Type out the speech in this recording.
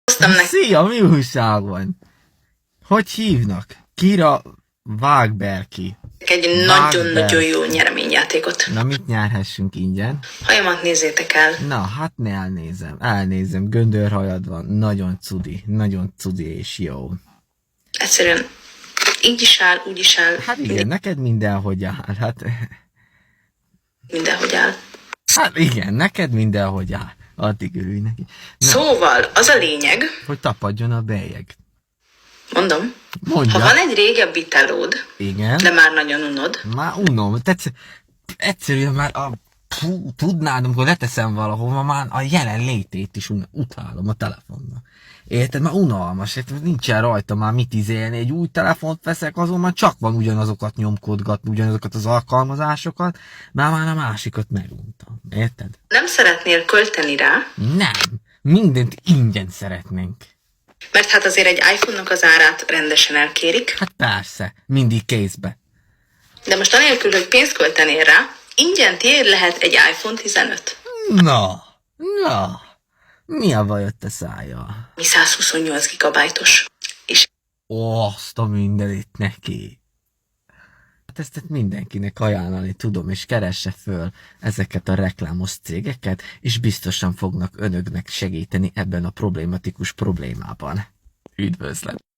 Hoztam neki Szia, mi újság van? Hogy hívnak? Kira Vágberki. egy nagyon-nagyon jó nyereményjátékot. Na, mit nyerhessünk ingyen? Hajamat nézzétek el. Na, hát ne elnézem, göndörhajad van, nagyon cudi és jó. Egyszerűen így is áll, úgy is áll. Hát igen, neked mindenhogy áll, Mindenhogy áll. Hát igen, neked mindenhogy áll. Addig örülj neki. Na, Szóval, az a lényeg, hogy tapadjon a bélyeg. mondom, Mondja. ha van egy régebbi telód, Igen. de már nagyon unod, Már unom. Egyszerűen már tudnád, amikor leteszem valahova, már a jelenlétét is utálom a telefonnak. Érted? Már unalmas, érted? Nincsen rajta már mit izélni. Egy új telefont veszek, azon már csak van ugyanazokat nyomkodgatni, ugyanazokat az alkalmazásokat, már a másikat meguntam. Érted? nem szeretnél költeni rá, Nem. Mindent ingyen szeretnénk. mert hát azért egy iPhone-nak az árát rendesen elkérik, Hát persze, mindig kézbe. de most anélkül, hogy pénzt költenél rá, ingyen tiéd lehet egy iPhone 15. Na, mi a baj ott a szája? Mi 128 gigabájtos. És Azt a mindenit neki. Hát ezt mindenkinek ajánlani tudom, és keresse föl ezeket a reklámos cégeket, és biztosan fognak önöknek segíteni ebben a problématikus problémában. Üdvözlet!